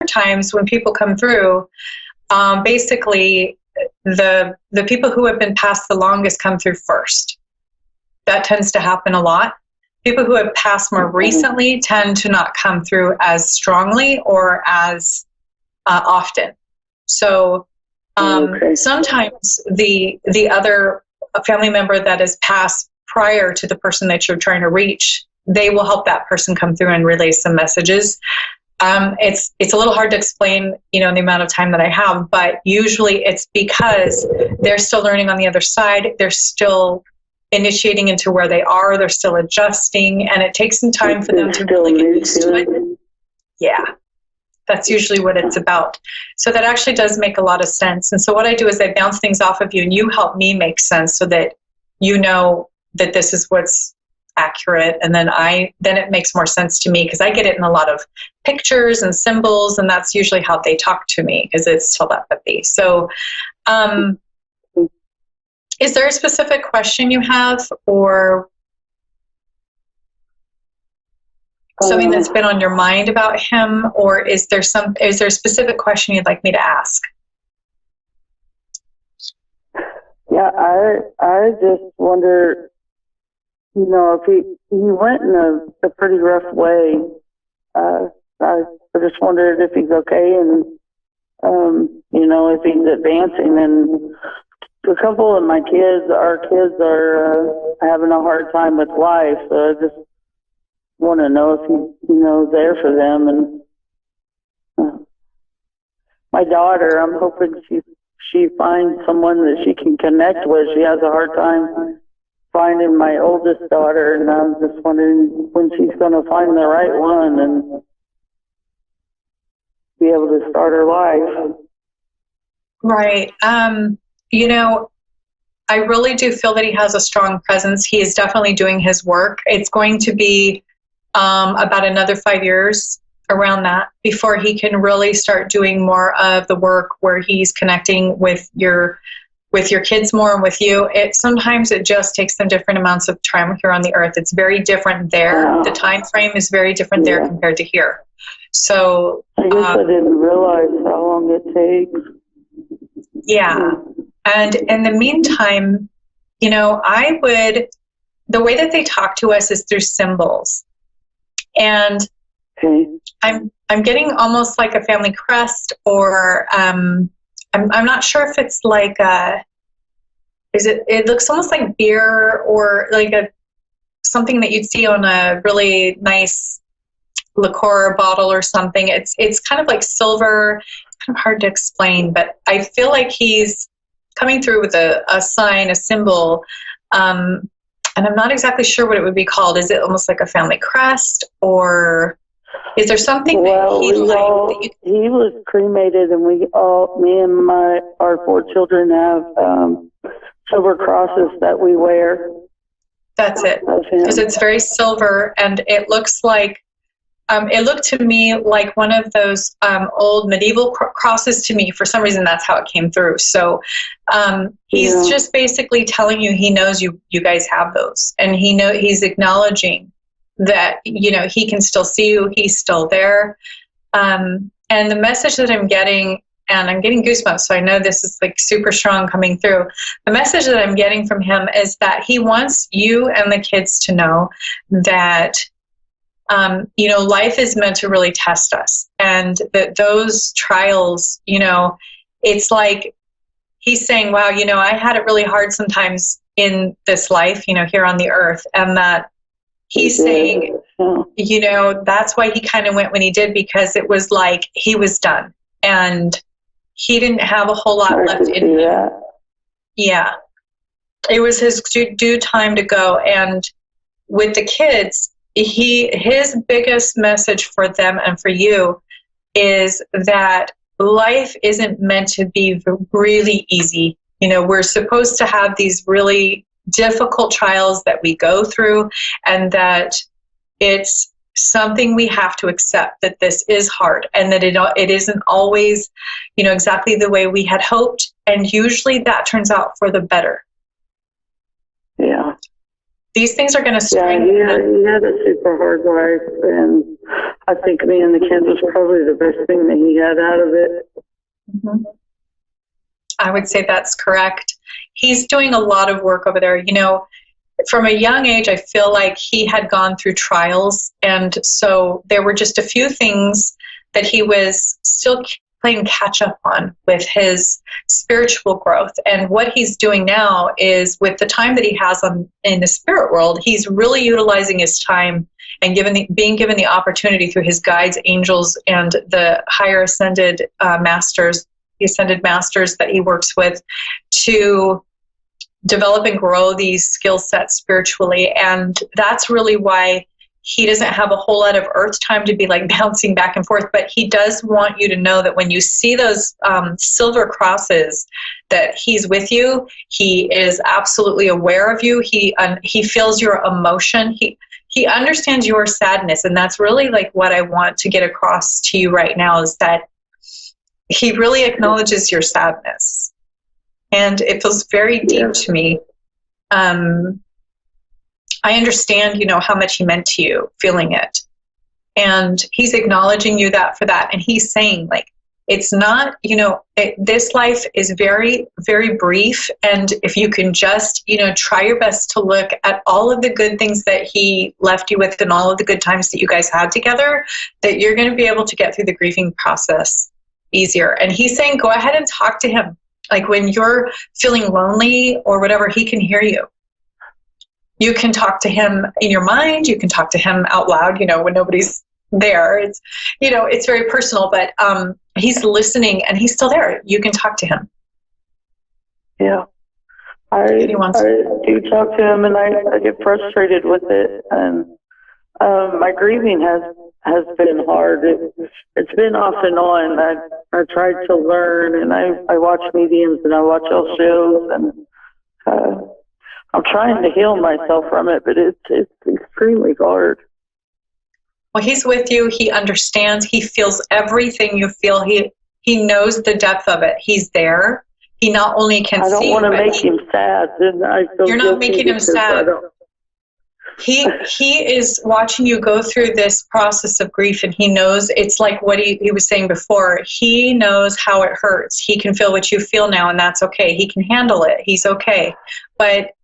times when people come through, basically the people who have been passed the longest come through first. That tends to happen a lot. People who have passed more recently tend to not come through as strongly or as often. So sometimes the other family member that has passed prior to the person that you're trying to reach, they will help that person come through and relay some messages. It's a little hard to explain, in the amount of time that I have, but usually it's because they're still learning on the other side. They're still initiating into where they are. They're still adjusting, and it takes some time for them to really get used to it. Yeah, that's usually what it's about. So that actually does make a lot of sense. And so what I do is I bounce things off of you, and you help me make sense so that you know that this is what's accurate, and then it makes more sense to me because I get it in a lot of pictures and symbols, and that's usually how they talk to me because it's telepathy. So is there a specific question you have, or something that's been on your mind about him, or is there a specific question you'd like me to ask? Yeah, I just wonder, if he went in a pretty rough way. I just wondered if he's okay, and if he's advancing. And a couple of our kids are having a hard time with life, so I just want to know if he's there for them. And my daughter, I'm hoping she finds someone that she can connect with. She has a hard time finding my oldest daughter, and I'm just wondering when she's going to find the right one and be able to start her life. Right. I really do feel that he has a strong presence. He is definitely doing his work. It's going to be about another 5 years around that before he can really start doing more of the work where he's connecting with your kids more and with you. Sometimes it just takes them different amounts of time here on the earth. It's very different there. Wow. The time frame is very different there compared to here. So I guess I didn't realize how long it takes. Yeah. And in the meantime, the way that they talk to us is through symbols. And I'm getting almost like a family crest, or I'm not sure if it's like it looks almost like beer, or like something that you'd see on a really nice liqueur bottle or something. It's kind of like silver. It's kind of hard to explain, but I feel like he's coming through with a sign, a symbol, and I'm not exactly sure what it would be called. Is it almost like a family crest, or is there something that he liked? He was cremated, and me and our 4 children have silver crosses that we wear. That's it, because it's very silver, and it looks like it looked to me like one of those old medieval crosses to me. For some reason, that's how it came through. So he's just basically telling you he knows you guys have those, and he's acknowledging that he can still see you. He's still there, and the message that I'm getting, and I'm getting goosebumps, so I know this is like super strong coming through. The message that I'm getting from him is that he wants you and the kids to know that life is meant to really test us, and that those trials, it's like he's saying, wow, I had it really hard sometimes in this life, here on the earth, and that he's saying, that's why he kind of went when he did, because it was like he was done, and he didn't have a whole lot left in him. Yeah. It was his due time to go. And with the kids, his biggest message for them and for you is that life isn't meant to be really easy. We're supposed to have these really difficult trials that we go through, and that it's something we have to accept, that this is hard, and that it isn't always, exactly the way we had hoped. And usually that turns out for the better. Yeah. These things are going to Yeah, strengthen. he had a super hard life, and I think me and the kids was probably the best thing that he had out of it. Mhm. I would say that's correct. He's doing a lot of work over there. You know, from a young age, I feel like he had gone through trials. And so there were just a few things that he was still playing catch up on with his spiritual growth. And what he's doing now is, with the time that he has in the spirit world, he's really utilizing his time and being given the opportunity through his guides, angels, and the higher ascended masters, the ascended masters that he works with, to develop and grow these skill sets spiritually. And that's really why he doesn't have a whole lot of earth time to be like bouncing back and forth. But he does want you to know that when you see those silver crosses, that he's with you. He is absolutely aware of you. He feels your emotion. He understands your sadness. And that's really like what I want to get across to you right now, is that he really acknowledges your sadness. And it feels very deep to me. I understand, you know, how much he meant to you, feeling it. And he's acknowledging you for that. And he's saying, like, it's not, you know, this life is very, very brief. And if you can just, you know, try your best to look at all of the good things that he left you with and all of the good times that you guys had together, that you're going to be able to get through the grieving process easier. And he's saying, go ahead and talk to him. Like, when you're feeling lonely or whatever, he can hear you. You can talk to him in your mind. You can talk to him out loud, you know, when nobody's there. It's, you know, it's very personal, but he's listening and he's still there. You can talk to him. Yeah. I do talk to him, and I get frustrated with it. And my grieving has been hard. It's been off and on. I tried to learn, and I watch mediums and I watch all shows, and I'm trying to heal myself from it, but it's extremely hard. Well, he's with you. He understands. He feels everything you feel. He knows the depth of it. He's there. He not only can see. I don't want to make him sad. And I feel you're not making him sad. He is watching you go through this process of grief, and he knows. It's like what he was saying before. He knows how it hurts. He can feel what you feel now, and that's okay. He can handle it. He's okay. But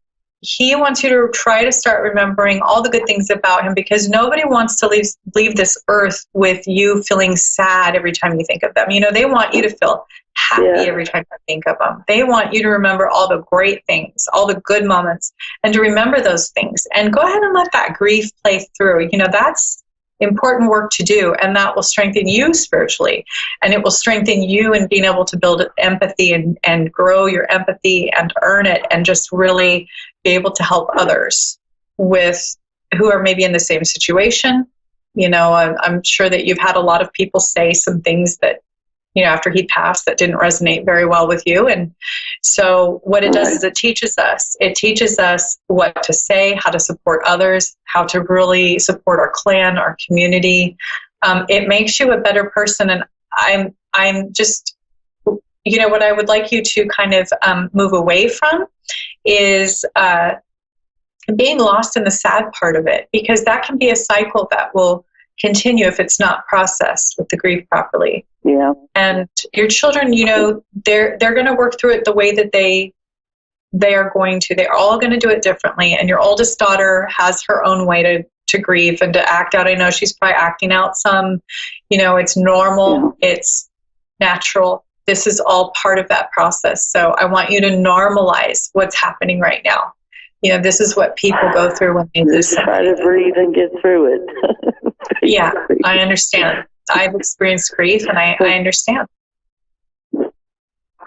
he wants you to try to start remembering all the good things about him, because nobody wants to leave this earth with you feeling sad every time you think of them. You know, they want you to feel happy every time you think of them. They want you to remember all the great things, all the good moments, and to remember those things. And go ahead and let that grief play through. You know, that's important work to do, and that will strengthen you spiritually, and it will strengthen you in being able to build empathy and grow your empathy and earn it, and just really be able to help others who are maybe in the same situation. You know, I'm sure that you've had a lot of people say some things that, you know, after he passed, that didn't resonate very well with you. And so what it does is it teaches us what to say, how to support others, how to really support our clan, our community. It makes you a better person. And I'm just, you know, what I would like you to kind of move away from is being lost in the sad part of it, because that can be a cycle that will continue if it's not processed with the grief properly. Yeah. And your children, you know, they're going to work through it the way that they are going to. They're all going to do it differently. And your oldest daughter has her own way to grieve and to act out. I know she's probably acting out some. You know, it's normal. Yeah. It's natural. This is all part of that process. So I want you to normalize what's happening right now. You know, this is what people go through when they lose something. Try to breathe and get through it. Yeah, I understand. I've experienced grief, and I understand.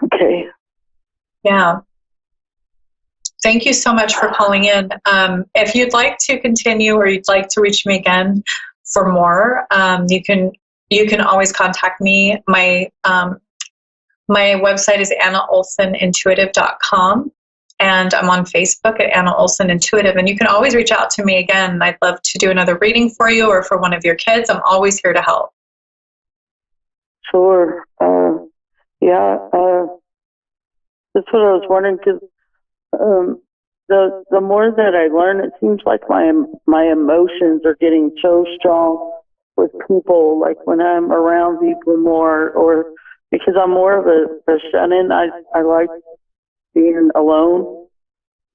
Okay. Yeah. Thank you so much for calling in. If you'd like to continue, or you'd like to reach me again for more, you can always contact me. My website is AnnaOlsonIntuitive.com, and I'm on Facebook at Anna Olson Intuitive. And you can always reach out to me again. I'd love to do another reading for you, or for one of your kids. I'm always here to help. Sure. That's what I was wondering, because the more that I learn, it seems like my emotions are getting so strong with people, like when I'm around people more, or because I'm more of a shut-in. I like being alone,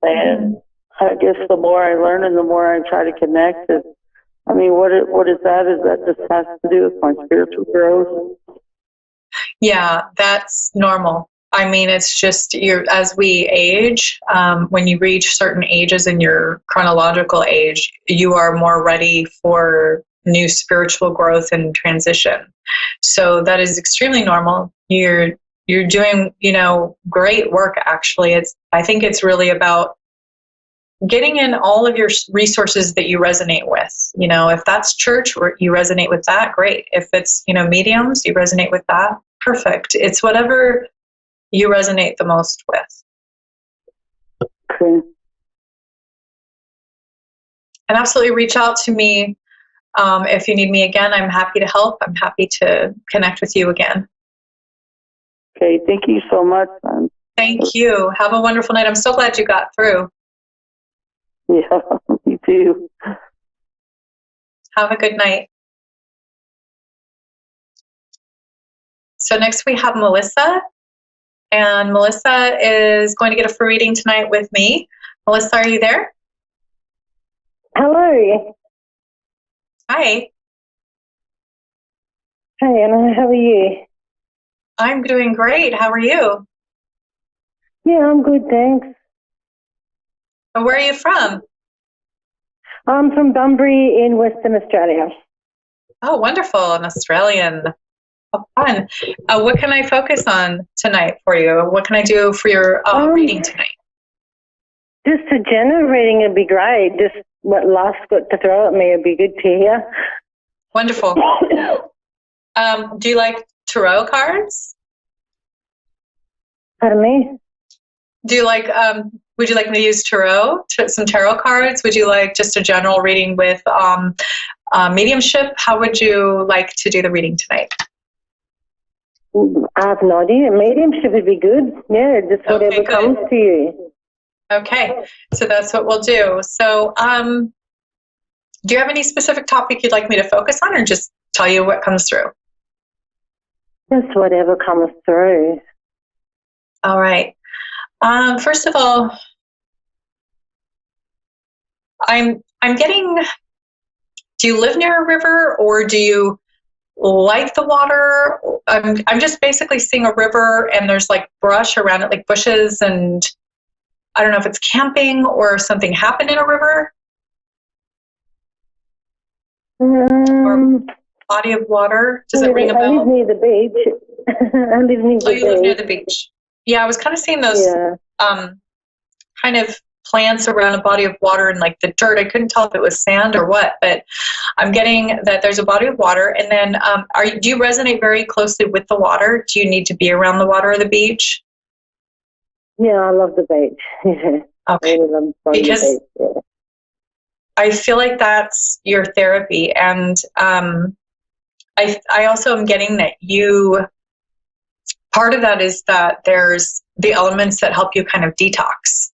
and I guess the more I learn and the more I try to connect, I mean, what is that? Is that just has to do with my spiritual growth? Yeah, that's normal. I mean, it's just as we age, when you reach certain ages in your chronological age, you are more ready for new spiritual growth and transition. So that is extremely normal. You're doing, great work actually. I think it's really about getting in all of your resources that you resonate with. If that's church or you resonate with that, great. If it's, mediums, you resonate with that, perfect. It's whatever you resonate the most with. Okay. And absolutely reach out to me if you need me again. I'm happy to help. I'm happy to connect with you again. Okay, thank you so much. Thank you. Have a wonderful night. I'm so glad you got through. Yeah, me too. Have a good night. So next we have Melissa. And Melissa is going to get a free reading tonight with me. Melissa, are you there? Hello. Hi. Hi, Anna. How are you? I'm doing great. How are you? Yeah, I'm good, thanks. Where are you from? I'm from Bunbury in Western Australia. Oh, wonderful. An Australian. Oh, fun. What can I focus on tonight for you? What can I do for your reading tonight? Just a general reading would be great. Just what life's got to throw at me would be good to hear. Wonderful. Do you like tarot cards? Pardon me? Do you like, would you like me to use some tarot cards? Would you like just a general reading with mediumship? How would you like to do the reading tonight? I have no idea. Mediumship would be good. Yeah, just whatever comes to you. Okay, so that's what we'll do. So do you have any specific topic you'd like me to focus on, or just tell you what comes through? Just whatever comes through. All right. First of all, I'm getting, do you live near a river, or do you like the water? I'm just basically seeing a river and there's like brush around it, like bushes, and I don't know if it's camping or something happened in a river or body of water. Does it ring a bell? I live near the beach. I live near the beach. You live near the beach. Yeah, I was kind of seeing those kind of plants around a body of water and like the dirt. I couldn't tell if it was sand or what, but I'm getting that there's a body of water. And then do you resonate very closely with the water? Do you need to be around the water or the beach? Yeah, I love the beach. Okay. Because the beach, yeah. I feel like that's your therapy. And I also am getting that part of that is that there's the elements that help you kind of detox.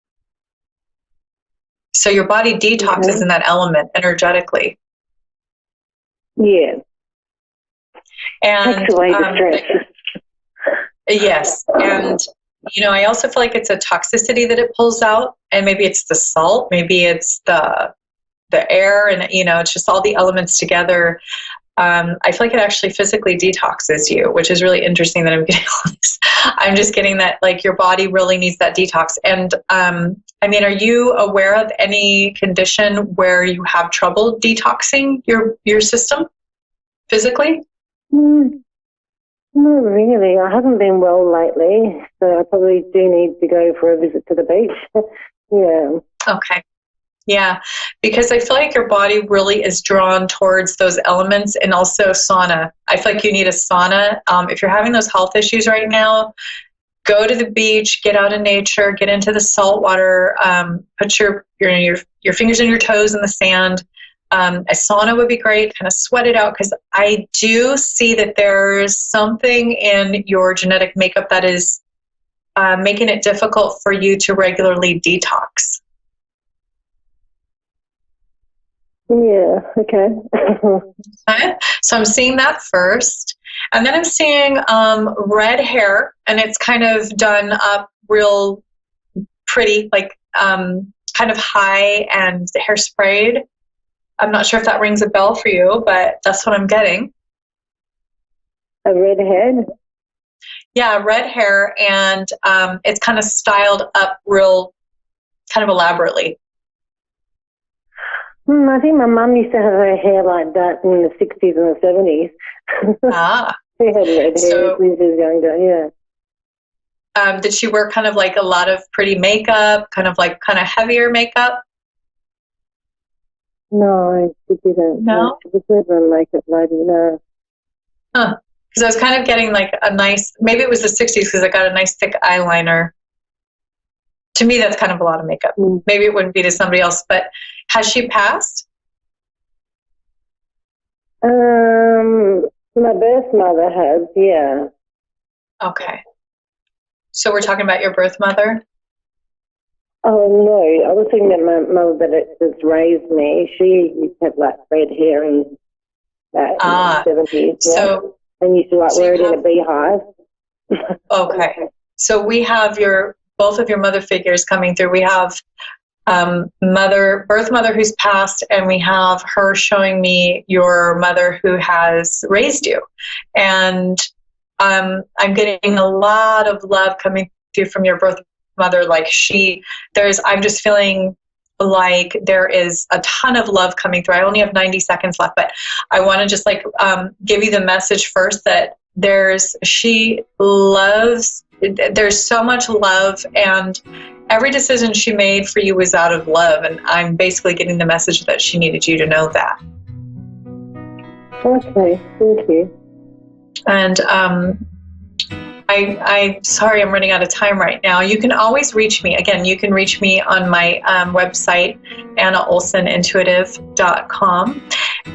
So your body detoxes in that element energetically. Yeah. And takes away the stress. Yes. And I also feel like it's a toxicity that it pulls out, and maybe it's the salt, maybe it's the air, and it's just all the elements together. I feel like it actually physically detoxes you, which is really interesting that I'm getting all this. I'm just getting that like your body really needs that detox. And I mean, are you aware of any condition where you have trouble detoxing your system physically? Not really. I haven't been well lately, so I probably do need to go for a visit to the beach. Yeah. Okay. Yeah, because I feel like your body really is drawn towards those elements, and also sauna. I feel like you need a sauna. If you're having those health issues right now, go to the beach, get out in nature, get into the salt water, put your fingers and your toes in the sand. A sauna would be great, kind of sweat it out, because I do see that there's something in your genetic makeup that is making it difficult for you to regularly detox. Yeah, okay. Okay. So I'm seeing that first. And then I'm seeing red hair, and it's kind of done up real pretty, like kind of high and hair sprayed. I'm not sure if that rings a bell for you, but that's what I'm getting. A red head? Yeah, red hair, and it's kind of styled up real kind of elaborately. I think my mum used to have her hair like that in the 60s and the 70s. Ah, She had red hair so when she was younger, yeah. did she wear kind of like a lot of pretty makeup, kind of heavier makeup? No, she didn't. No? She was never a makeup lady, no. Huh. Because I was kind of getting like a nice, maybe it was the 60s because I got a nice thick eyeliner. To me, that's kind of a lot of makeup. Maybe it wouldn't be to somebody else, but has she passed? My birth mother has, yeah. Okay. So we're talking about your birth mother? Oh, no, I was thinking that my mother that has raised me, she used to have like red hair and that in the 70s, yeah. So, and used to like wear it in a beehive. Okay. So we have both of your mother figures coming through. We have birth mother who's passed, and we have her showing me your mother who has raised you. And I'm getting a lot of love coming through from your birth mother. Like I'm just feeling like there is a ton of love coming through. I only have 90 seconds left, but I want to just give you the message first that she loves, there's so much love, and every decision she made for you was out of love. And I'm basically getting the message that she needed you to know that. Okay, thank you. And I'm sorry, I'm running out of time right now. You can always reach me. Again, you can reach me on my website, AnnaOlsonIntuitive.com.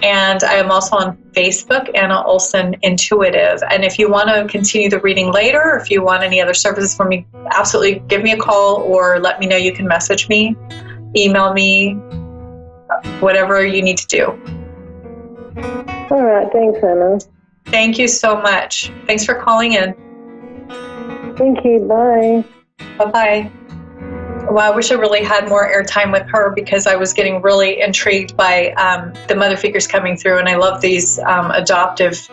And I am also on Facebook, Anna Olson Intuitive. And if you want to continue the reading later, or if you want any other services from me, absolutely give me a call or let me know. You can message me, email me, whatever you need to do. All right, thanks, Anna. Thank you so much. Thanks for calling in. Thank you, bye. Bye-bye. Well, I wish I really had more airtime with her because I was getting really intrigued by the mother figures coming through, and I love these adoptive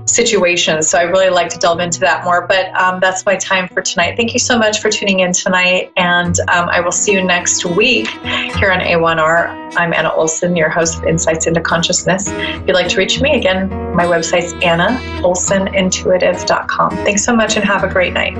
situations. So I really like to delve into that more, but that's my time for tonight. Thank you so much for tuning in tonight, and I will see you next week here on A1R. I'm Anna Olson, your host of Insights into Consciousness. If you'd like to reach me, again, my website's AnnaOlsonIntuitive.com. Thanks so much and have a great night.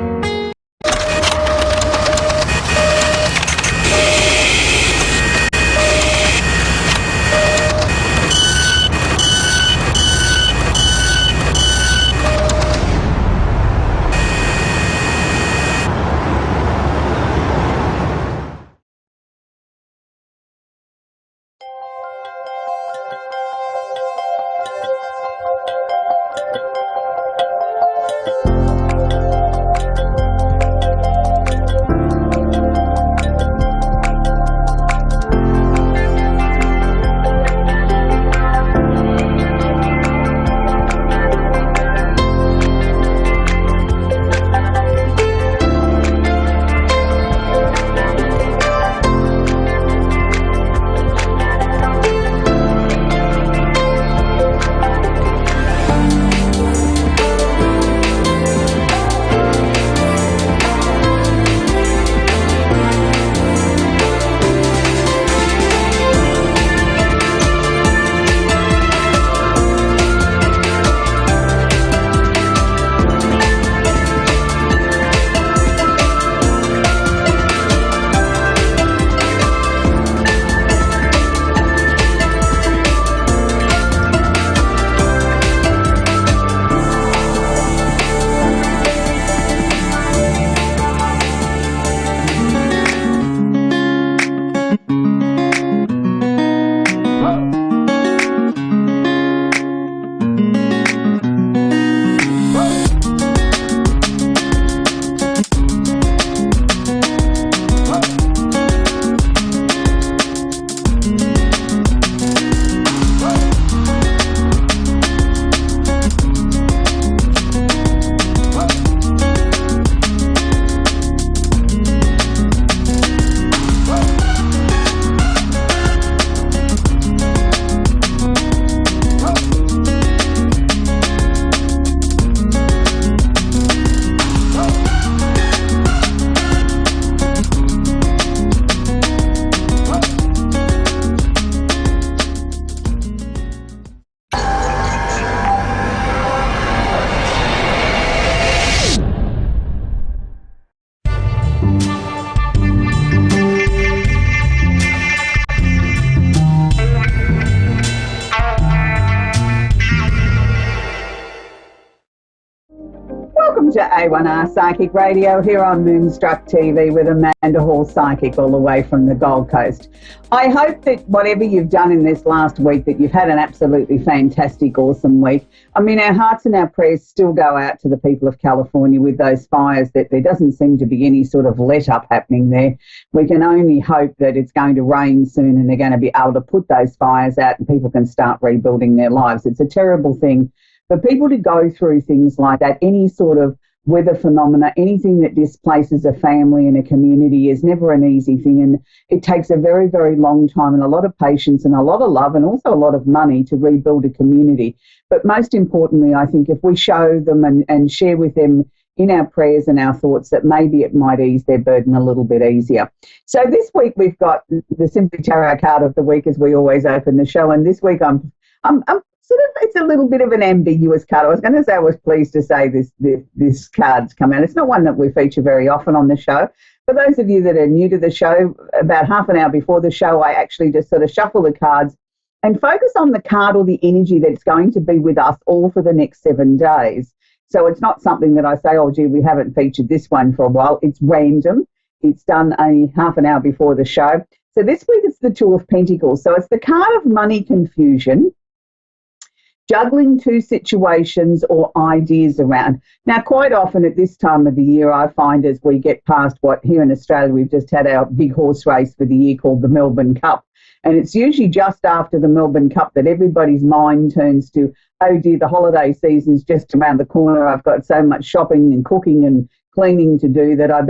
Welcome to A1R Psychic Radio here on Moonstruck TV with Amanda Hall Psychic all the way from the Gold Coast. I hope that whatever you've done in this last week, that you've had an absolutely fantastic, awesome week. I mean, our hearts and our prayers still go out to the people of California with those fires, that there doesn't seem to be any sort of let-up happening there. We can only hope that it's going to rain soon and they're going to be able to put those fires out and people can start rebuilding their lives. It's a terrible thing for people to go through things like that. Any sort of weather phenomena, anything that displaces a family and a community is never an easy thing, and it takes a very, very long time and a lot of patience and a lot of love and also a lot of money to rebuild a community. But most importantly, I think if we show them and share with them in our prayers and our thoughts that maybe it might ease their burden a little bit easier. So this week we've got the Simply Tarot card of the week as we always open the show, and this week I'm sort of, it's a little bit of an ambiguous card. I was going to say I was pleased to say this card's come out. It's not one that we feature very often on the show. For those of you that are new to the show, about half an hour before the show, I actually just sort of shuffle the cards and focus on the card or the energy that's going to be with us all for the next 7 days. So it's not something that I say, oh, gee, we haven't featured this one for a while. It's random. It's done only half an hour before the show. So this week it's the Two of Pentacles. So it's the card of money confusion, juggling two situations or ideas around. Now, quite often at this time of the year, I find as we get past what here in Australia, we've just had our big horse race for the year called the Melbourne Cup. And it's usually just after the Melbourne Cup that everybody's mind turns to, oh dear, the holiday season's just around the corner. I've got so much shopping and cooking and cleaning to do that I